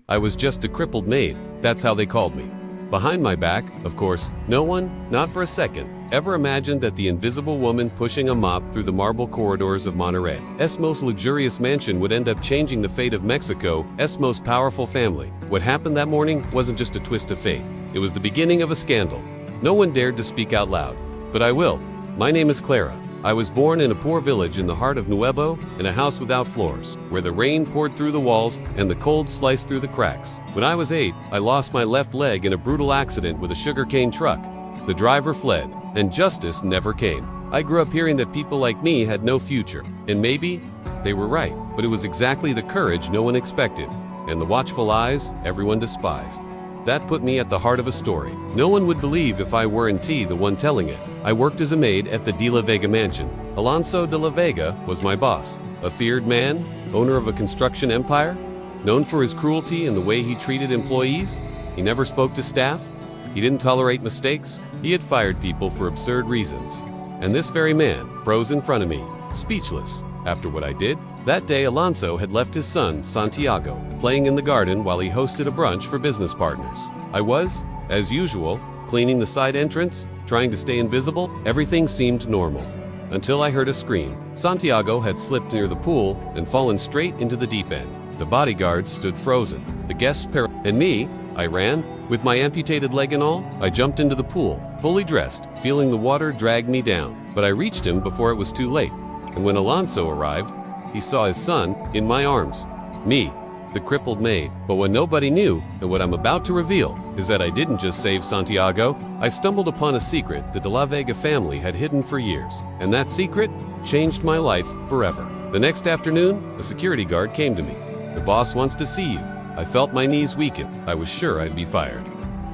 I was just a crippled maid, that's how they called me. Behind my back, of course, no one, not for a second, ever imagined that the invisible woman pushing a mop through the marble corridors of Monterrey's most luxurious mansion would end up changing the fate of Mexico's most powerful family. What happened that morning wasn't just a twist of fate. It was the beginning of a scandal. No one dared to speak out loud. But I will. My name is Clara. I was born in a poor village in the heart of Nuevo, in a house without floors, where the rain poured through the walls and the cold sliced through the cracks. When I was 8, I lost my left leg in a brutal accident with a sugarcane truck. The driver fled, and justice never came. I grew up hearing that people like me had no future, and maybe they were right, but it was exactly the courage no one expected, and the watchful eyes everyone despised. That put me at the heart of a story. No one would believe if I weren't the one telling it. I worked as a maid at the De La Vega mansion. Alonso de la Vega was my boss, a feared man, owner of a construction empire, known for his cruelty and the way he treated employees. He never spoke to staff. He didn't tolerate mistakes. He had fired people for absurd reasons. And this very man froze in front of me, speechless, after what I did. That day, Alonso had left his son, Santiago, playing in the garden while he hosted a brunch for business partners. I was, as usual, cleaning the side entrance, trying to stay invisible. Everything seemed normal, until I heard a scream. Santiago had slipped near the pool and fallen straight into the deep end. The bodyguards stood frozen. The guests and me, I ran. With my amputated leg and all, I jumped into the pool, fully dressed, feeling the water drag me down. But I reached him before it was too late. And when Alonso arrived, he saw his son in my arms. Me, the crippled maid. But what nobody knew, and what I'm about to reveal, is that I didn't just save Santiago. I stumbled upon a secret the De La Vega family had hidden for years. And that secret changed my life forever. The next afternoon, a security guard came to me. "The boss wants to see you." I felt my knees weaken. I was sure I'd be fired.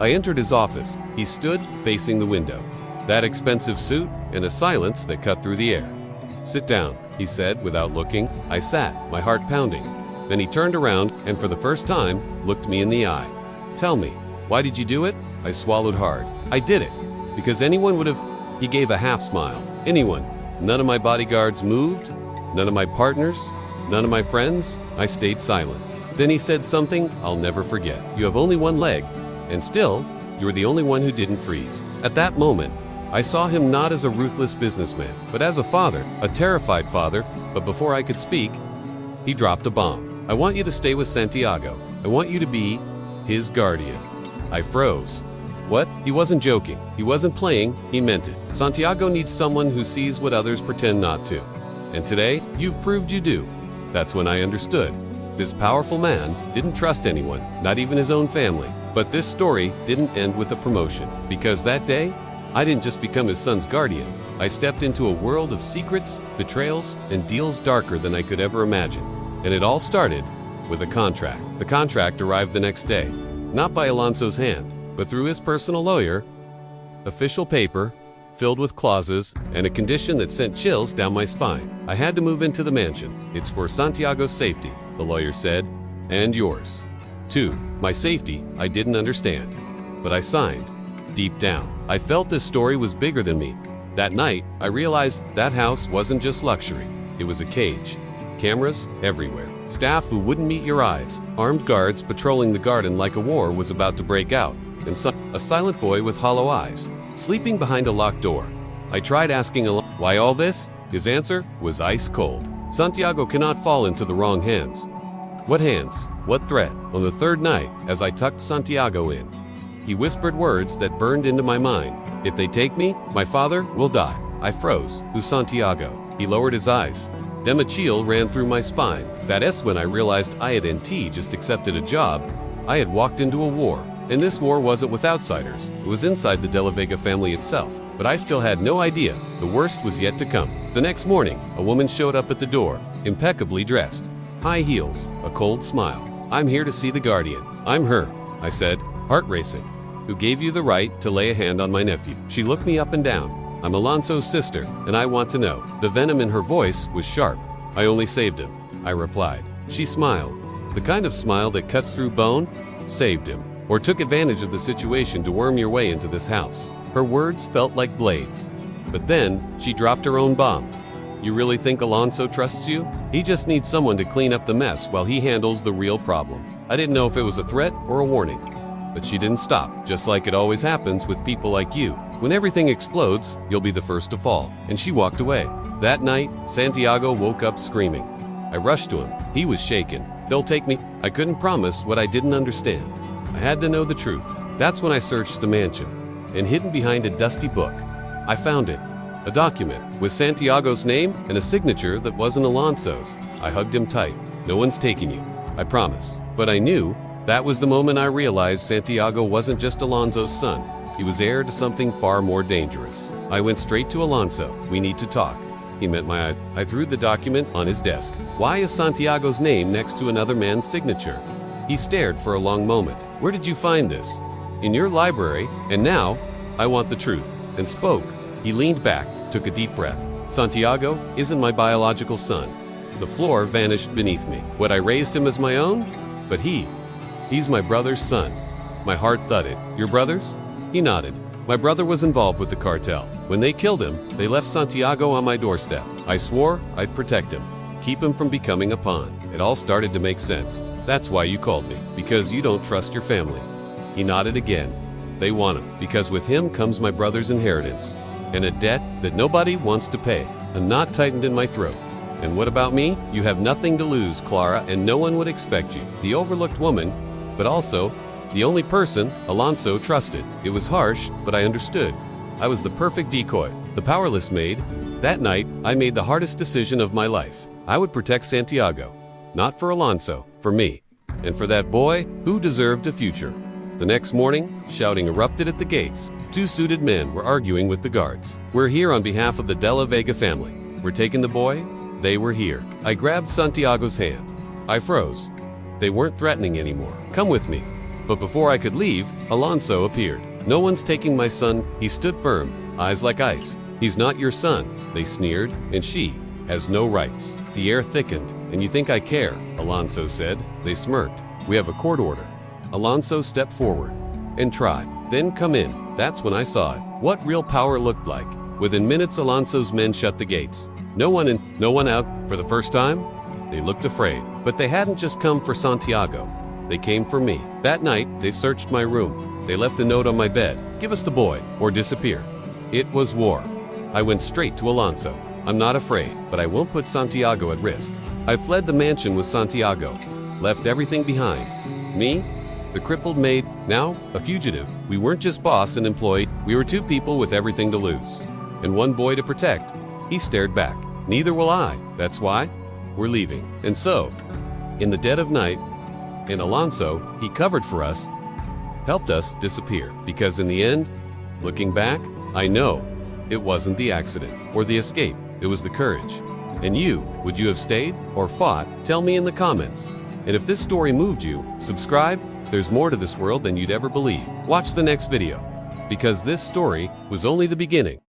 I entered his office. He stood facing the window. That expensive suit and a silence that cut through the air. "Sit down," he said without looking. I sat, my heart pounding. Then he turned around and for the first time looked me in the eye. "Tell me, why did you do it?" I swallowed hard. "I did it because anyone would have." He gave a half smile. "Anyone. None of my bodyguards moved. None of my partners. None of my friends." I stayed silent. Then he said something I'll never forget. "You have only one leg, and still, you're the only one who didn't freeze." At that moment, I saw him not as a ruthless businessman, but as a father, a terrified father. But before I could speak, he dropped a bomb. "I want you to stay with Santiago. I want you to be his guardian." I froze. What? He wasn't joking. He wasn't playing. He meant it. Santiago needs someone who sees what others pretend not to. And today, you've proved you do. That's when I understood. This powerful man didn't trust anyone, not even his own family. But this story didn't end with a promotion, because that day, I didn't just become his son's guardian. I stepped into a world of secrets, betrayals, and deals darker than I could ever imagine. And it all started with a contract. The contract arrived the next day, not by Alonso's hand, but through his personal lawyer. Official paper, filled with clauses, and a condition that sent chills down my spine. I had to move into the mansion. "It's for Santiago's safety," the lawyer said, "and yours, too." My safety, I didn't understand, but I signed. Deep down, I felt this story was bigger than me. That night, I realized that house wasn't just luxury. It was a cage. Cameras everywhere. Staff who wouldn't meet your eyes. Armed guards patrolling the garden like a war was about to break out. And a silent boy with hollow eyes, sleeping behind a locked door. I tried asking why all this? His answer was ice cold. Santiago cannot fall into the wrong hands. What hands? What threat? On the third night, as I tucked Santiago in, he whispered words that burned into my mind. "If they take me, my father will die." I froze. "Who's Santiago?" He lowered his eyes. Then a chill ran through my spine. That's when I realized I hadn't just accepted a job. I had walked into a war. And this war wasn't with outsiders. It was inside the De La Vega family itself. But I still had no idea. The worst was yet to come. The next morning, a woman showed up at the door, impeccably dressed. High heels, a cold smile. "I'm here to see the guardian." "I'm her," I said, heart racing. "Who gave you the right to lay a hand on my nephew?" She looked me up and down. "I'm Alonso's sister, and I want to know." The venom in her voice was sharp. "I only saved him," I replied. She smiled. The kind of smile that cuts through bone. "Saved him. Or took advantage of the situation to worm your way into this house." Her words felt like blades. But then, she dropped her own bomb. "You really think Alonso trusts you? He just needs someone to clean up the mess while he handles the real problem." I didn't know if it was a threat or a warning. But she didn't stop, just like it always happens with people like you. When everything explodes, you'll be the first to fall. And she walked away. That night, Santiago woke up screaming. I rushed to him. He was shaken. They'll take me. I couldn't promise what I didn't understand. I had to know the truth. That's when I searched the mansion. And hidden behind a dusty book, I found it. A document with Santiago's name and a signature that wasn't Alonso's. I hugged him tight. No one's taking you. I promise. But I knew that was the moment I realized Santiago wasn't just Alonso's son. He was heir to something far more dangerous. I went straight to Alonso. We need to talk. He met my eye. I threw the document on his desk. Why is Santiago's name next to another man's signature? He stared for a long moment. Where did you find this? In your library. And now, I want the truth. And spoke. He leaned back, took a deep breath. Santiago isn't my biological son. The floor vanished beneath me. Would I raised him as my own? But he's my brother's son. My heart thudded. Your brother's? He nodded. My brother was involved with the cartel. When they killed him, they left Santiago on my doorstep. I swore I'd protect him, keep him from becoming a pawn. It all started to make sense. That's why you called me, because you don't trust your family. He nodded again. They want him, because with him comes my brother's inheritance, and a debt that nobody wants to pay. A knot tightened in my throat. And what about me? You have nothing to lose, Clara, and no one would expect you. The overlooked woman, but also the only person Alonso trusted. It was harsh, but I understood. I was the perfect decoy, the powerless maid. That night, I made the hardest decision of my life. I would protect Santiago. Not for Alonso, for me. And for that boy who deserved a future. The next morning, shouting erupted at the gates. Two suited men were arguing with the guards. We're here on behalf of the De La Vega family. We're taking the boy. They were here. I grabbed Santiago's hand. I froze. They weren't threatening anymore. Come with me. But before I could leave, Alonso appeared. No one's taking my son. He stood firm, eyes like ice. He's not your son, they sneered, and she has no rights. The air thickened. And you think I care, Alonso said. They smirked. We have a court order. Alonso stepped forward and tried. Then come in. That's when I saw it. What real power looked like. Within minutes, Alonso's men shut the gates. No one in, no one out. For the first time, they looked afraid. But they hadn't just come for Santiago. They came for me. That night, they searched my room. They left a note on my bed. Give us the boy, or disappear. It was war. I went straight to Alonso. I'm not afraid, but I won't put Santiago at risk. I fled the mansion with Santiago. Left everything behind. Me, the crippled maid, now a fugitive. We weren't just boss and employee. We were two people with everything to lose. And one boy to protect. He stared back. Neither will I. That's why we're leaving. And so, in the dead of night, and Alonso, he covered for us, helped us disappear. Because in the end, looking back, I know it wasn't the accident or the escape. It was the courage. And you, would you have stayed or fought? Tell me in the comments. And if this story moved you, subscribe. There's more to this world than you'd ever believe. Watch the next video, because this story was only the beginning.